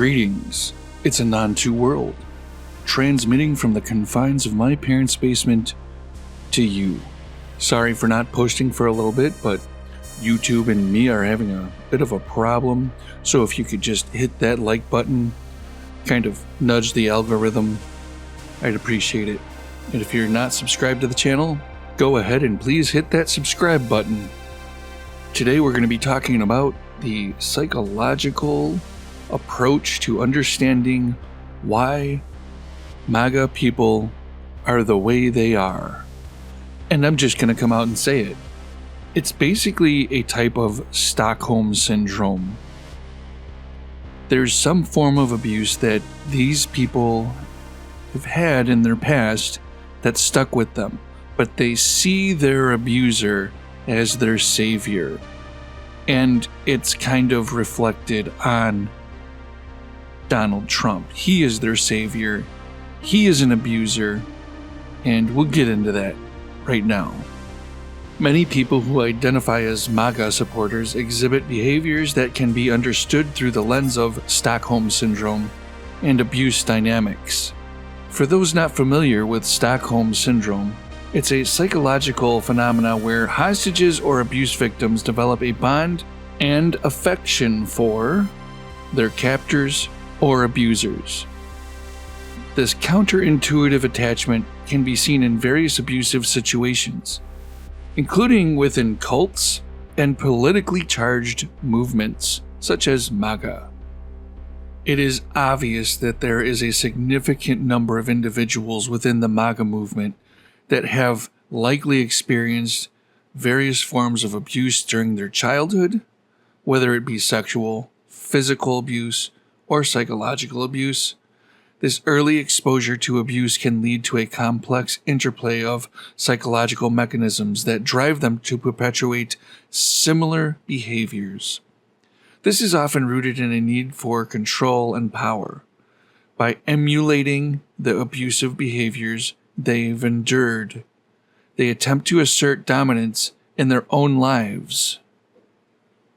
Greetings, it's a non-2 world, transmitting from the confines of my parents' basement to you. Sorry for not posting for a little bit, but YouTube and me are having a bit of a problem, so if you could just hit that like button, kind of nudge the algorithm, I'd appreciate it. And if you're not subscribed to the channel, go ahead and please hit that subscribe button. Today we're going to be talking about the psychological approach to understanding why MAGA people are the way they are. And I'm just going to come out and say it. It's basically a type of Stockholm syndrome. There's some form of abuse that these people have had in their past that stuck with them, but they see their abuser as their savior. And it's kind of reflected on Donald Trump. He is their savior. He is an abuser, and we'll get into that right now. Many people who identify as MAGA supporters exhibit behaviors that can be understood through the lens of Stockholm syndrome and abuse dynamics. For those not familiar with Stockholm syndrome, it's a psychological phenomenon where hostages or abuse victims develop a bond and affection for their captors or abusers. This counterintuitive attachment can be seen in various abusive situations, including within cults and politically charged movements such as MAGA. It is obvious that there is a significant number of individuals within the MAGA movement that have likely experienced various forms of abuse during their childhood, whether it be sexual, physical abuse, or psychological abuse. This early exposure to abuse can lead to a complex interplay of psychological mechanisms that drive them to perpetuate similar behaviors. This is often rooted in a need for control and power. By emulating the abusive behaviors they've endured, they attempt to assert dominance in their own lives.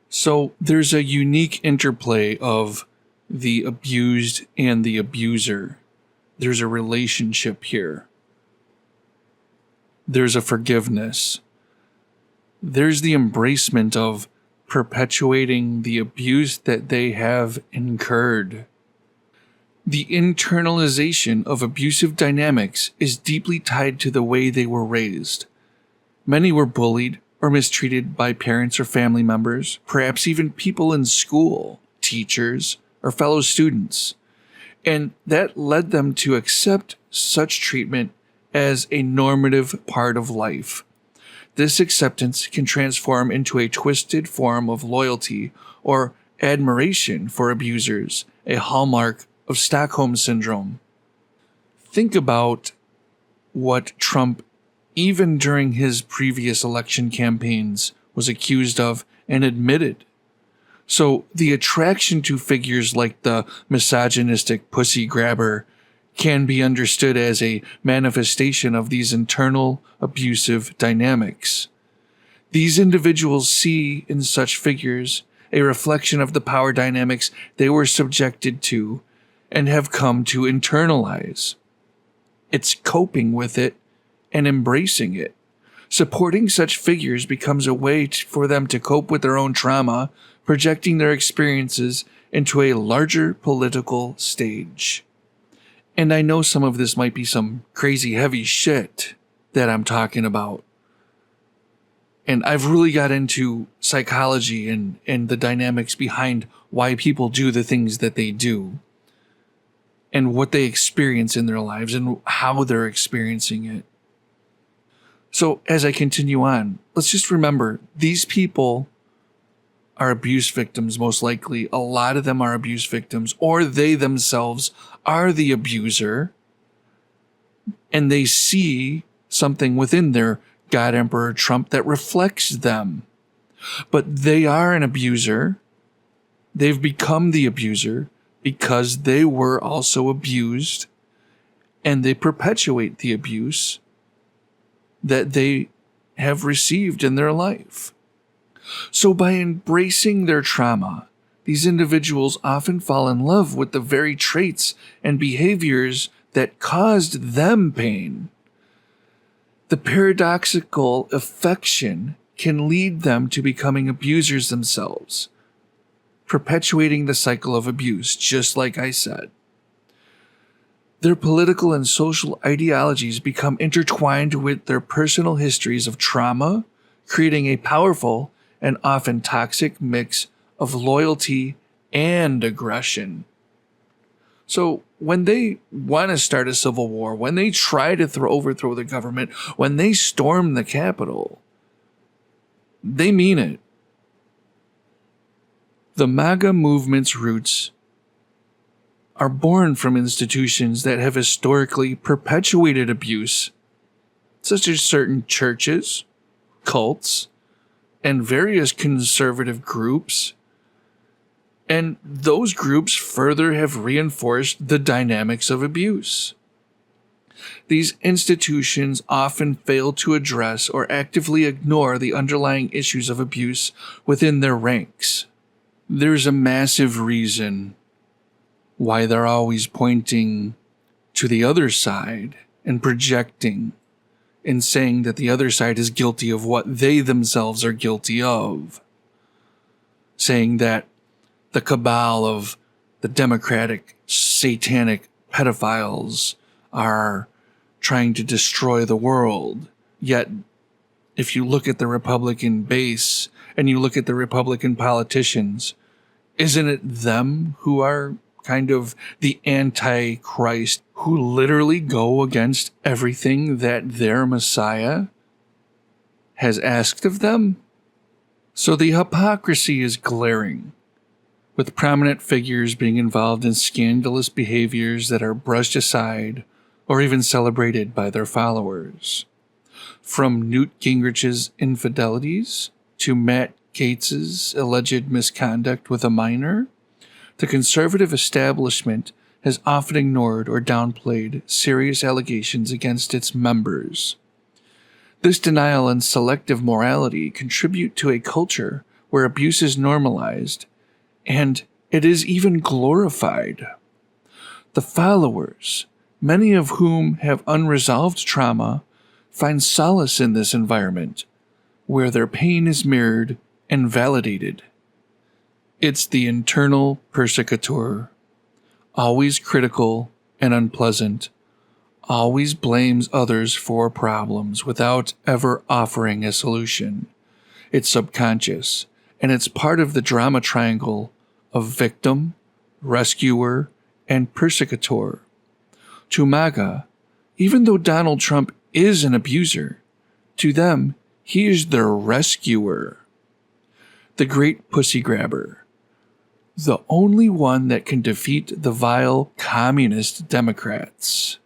So there's a unique interplay of the abused and the abuser. There's a relationship here. There's a forgiveness. There's the embracement of perpetuating the abuse that they have incurred. The internalization of abusive dynamics is deeply tied to the way they were raised. Many were bullied or mistreated by parents or family members, perhaps even people in school, teachers, or fellow students, and that led them to accept such treatment as a normative part of life. This acceptance can transform into a twisted form of loyalty or admiration for abusers, a hallmark of Stockholm syndrome. Think about what Trump, even during his previous election campaigns, was accused of and admitted. So the attraction to figures like the misogynistic pussy grabber can be understood as a manifestation of these internal abusive dynamics. These individuals see in such figures a reflection of the power dynamics they were subjected to and have come to internalize. It's coping with it and embracing it. Supporting such figures becomes a way for them to cope with their own trauma, projecting their experiences into a larger political stage. And I know some of this might be some crazy heavy shit that I'm talking about. And I've really got into psychology and the dynamics behind why people do the things that they do, and what they experience in their lives and how they're experiencing it. So as I continue on, let's just remember, these people are abuse victims, most likely. A lot of them are abuse victims, or they themselves are the abuser, and they see something within their God Emperor Trump that reflects them. But they are an abuser. They've become the abuser because they were also abused, and they perpetuate the abuse that they have received in their life. So by embracing their trauma, these individuals often fall in love with the very traits and behaviors that caused them pain. The paradoxical affection can lead them to becoming abusers themselves, perpetuating the cycle of abuse, just like I said. Their political and social ideologies become intertwined with their personal histories of trauma, creating a powerful and often toxic mix of loyalty and aggression. So when they want to start a civil war, when they try to overthrow the government, when they storm the Capitol, they mean it. The MAGA movement's roots are born from institutions that have historically perpetuated abuse, such as certain churches, cults, and various conservative groups. And those groups further have reinforced the dynamics of abuse. These institutions often fail to address or actively ignore the underlying issues of abuse within their ranks. There's a massive reason why they're always pointing to the other side and projecting and saying that the other side is guilty of what they themselves are guilty of. Saying that the cabal of the Democratic satanic pedophiles are trying to destroy the world. Yet, if you look at the Republican base and you look at the Republican politicians, isn't it them who are kind of the antichrist, who literally go against everything that their Messiah has asked of them? So the hypocrisy is glaring, with prominent figures being involved in scandalous behaviors that are brushed aside or even celebrated by their followers. From Newt Gingrich's infidelities to Matt Gaetz's alleged misconduct with a minor, the conservative establishment has often ignored or downplayed serious allegations against its members. This denial and selective morality contribute to a culture where abuse is normalized and it is even glorified. The followers, many of whom have unresolved trauma, find solace in this environment where their pain is mirrored and validated. It's the internal persecutor, always critical and unpleasant, always blames others for problems without ever offering a solution. It's subconscious, and it's part of the drama triangle of victim, rescuer, and persecutor. To MAGA, even though Donald Trump is an abuser, to them, he is their rescuer. The great pussy grabber. The only one that can defeat the vile communist Democrats.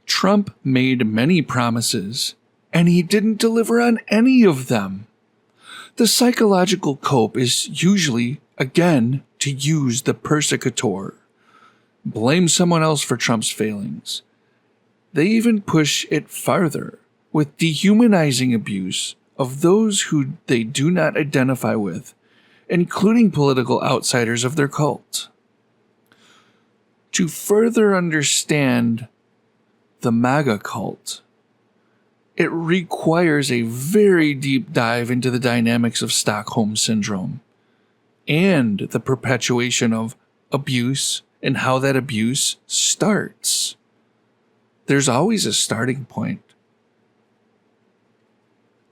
Trump made many promises, and he didn't deliver on any of them. The psychological cope is usually, again, to use the persecutor. Blame someone else for Trump's failings. They even push it farther with dehumanizing abuse of those who they do not identify with, including political outsiders of their cult. To further understand the MAGA cult, it requires a very deep dive into the dynamics of Stockholm Syndrome and the perpetuation of abuse and how that abuse starts. There's always a starting point.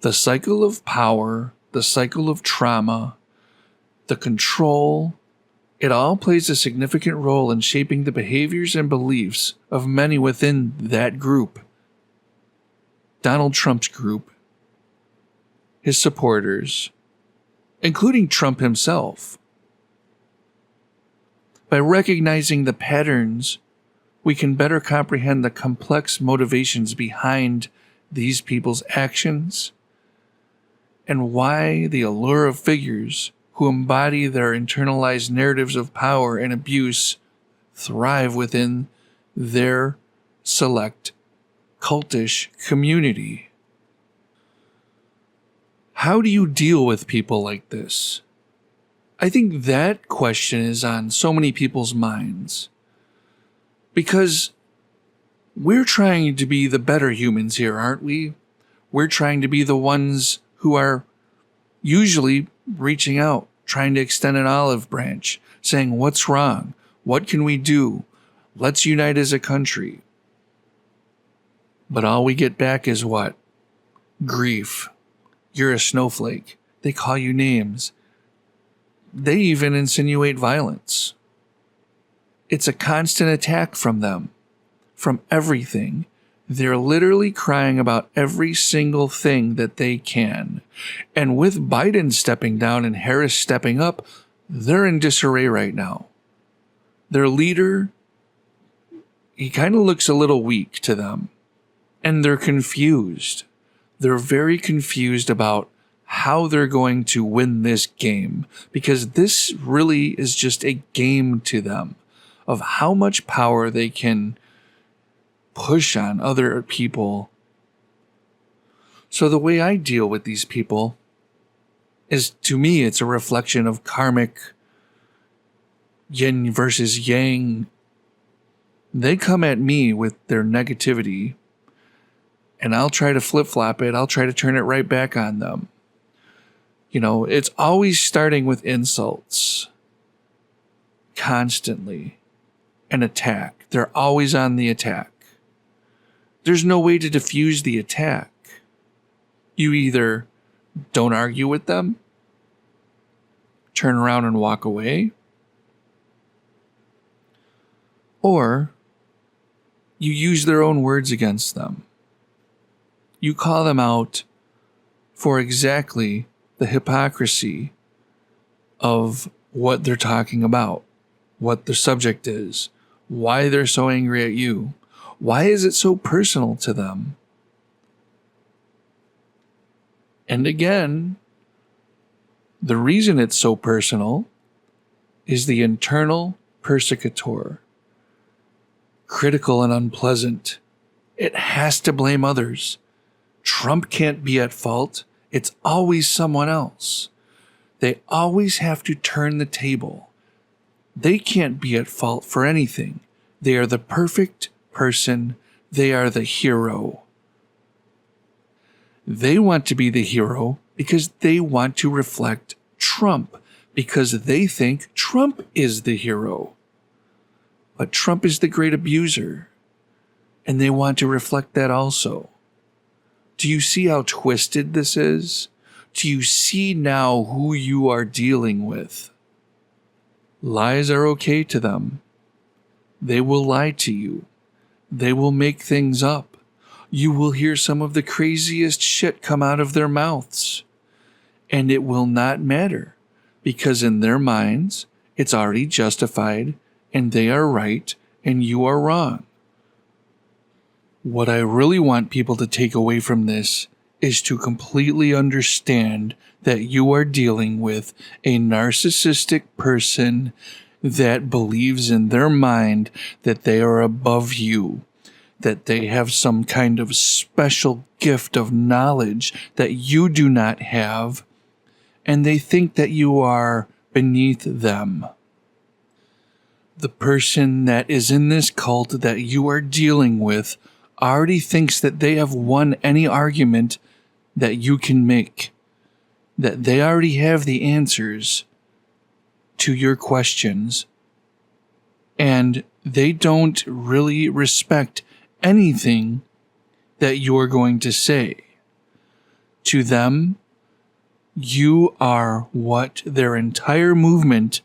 The cycle of power, the cycle of trauma, the control, it all plays a significant role in shaping the behaviors and beliefs of many within that group. Donald Trump's group, his supporters, including Trump himself. By recognizing the patterns, we can better comprehend the complex motivations behind these people's actions and why the allure of figures who embody their internalized narratives of power and abuse thrive within their select cultish community. How do you deal with people like this? I think that question is on so many people's minds because we're trying to be the better humans here, aren't we? We're trying to be the ones who are usually reaching out, trying to extend an olive branch, saying, what's wrong? What can we do? Let's unite as a country. But all we get back is what? Grief. You're a snowflake. They call you names. They even insinuate violence. It's a constant attack from them, from everything. They're literally crying about every single thing that they can. And with Biden stepping down and Harris stepping up, they're in disarray right now. Their leader, he kind of looks a little weak to them. And they're confused. They're very confused about how they're going to win this game, because this really is just a game to them of how much power they can push on other people. So the way I deal with these people is, to me, it's a reflection of karmic yin versus yang. They come at me with their negativity, and I'll try to flip-flop it. I'll try to turn it right back on them. You know, it's always starting with insults. Constantly. An attack. They're always on the attack. There's no way to diffuse the attack. You either don't argue with them, turn around and walk away, or you use their own words against them. You call them out for exactly the hypocrisy of what they're talking about, what the subject is, why they're so angry at you. Why is it so personal to them? And again, the reason it's so personal is the internal persecutor, critical and unpleasant. It has to blame others. Trump can't be at fault. It's always someone else. They always have to turn the table. They can't be at fault for anything. They are the perfect person. They are the hero. They want to be the hero because they want to reflect Trump, because they think Trump is the hero. But Trump is the great abuser, and they want to reflect that also. Do you see how twisted this is? Do you see now who you are dealing with? Lies are okay to them. They will lie to you. They will make things up. You will hear some of the craziest shit come out of their mouths. And it will not matter, because in their minds, it's already justified, and they are right, and you are wrong. What I really want people to take away from this is to completely understand that you are dealing with a narcissistic person that believes in their mind that they are above you, that they have some kind of special gift of knowledge that you do not have, and they think that you are beneath them. The person that is in this cult that you are dealing with already thinks that they have won any argument that you can make, that they already have the answers to your questions, and they don't really respect anything that you're going to say. To them, you are what their entire movement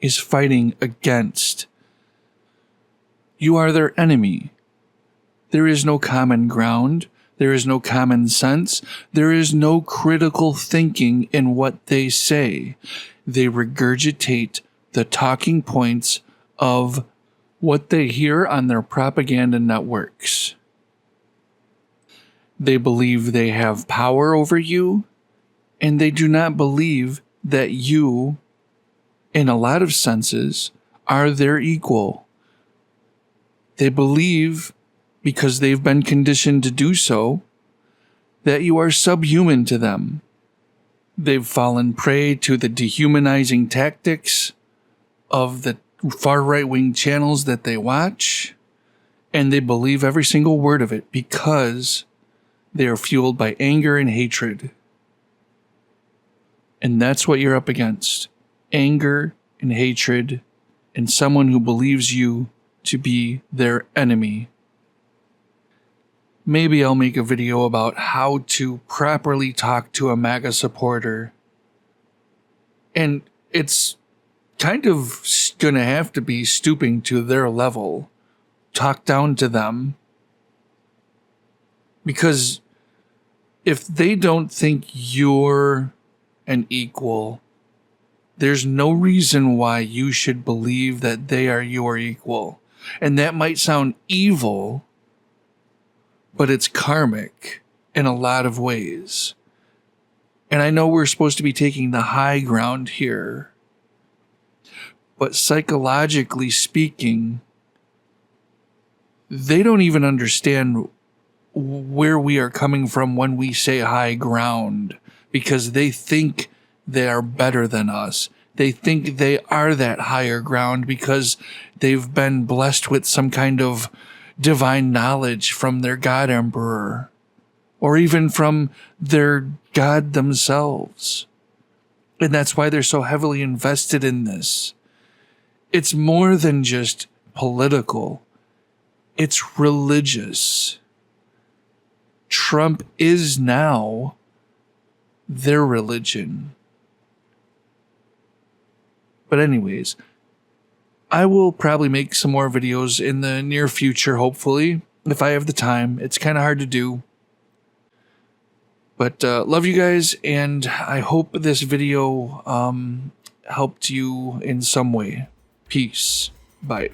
is fighting against. You are their enemy. There is no common ground. There is no common sense. There is no critical thinking in what they say. They regurgitate the talking points of what they hear on their propaganda networks. They believe they have power over you, and they do not believe that you, in a lot of senses, are their equal. They believe, because they've been conditioned to do so, that you are subhuman to them. They've fallen prey to the dehumanizing tactics of the far right-wing channels that they watch, and they believe every single word of it because they are fueled by anger and hatred. And that's what you're up against. Anger and hatred, and someone who believes you to be their enemy. Maybe I'll make a video about how to properly talk to a MAGA supporter. And it's kind of gonna have to be stooping to their level. Talk down to them. Because if they don't think you're an equal, there's no reason why you should believe that they are your equal. And that might sound evil, but it's karmic in a lot of ways. And I know we're supposed to be taking the high ground here, but psychologically speaking, they don't even understand where we are coming from when we say high ground, because they think they are better than us. They think they are that higher ground because they've been blessed with some kind of divine knowledge from their God Emperor, or even from their God themselves. And that's why they're so heavily invested in this. It's more than just political. It's religious. Trump is now their religion. But anyways, I will probably make some more videos in the near future, hopefully, if I have the time. It's kind of hard to do. But love you guys, and I hope this video helped you in some way. Peace. Bye.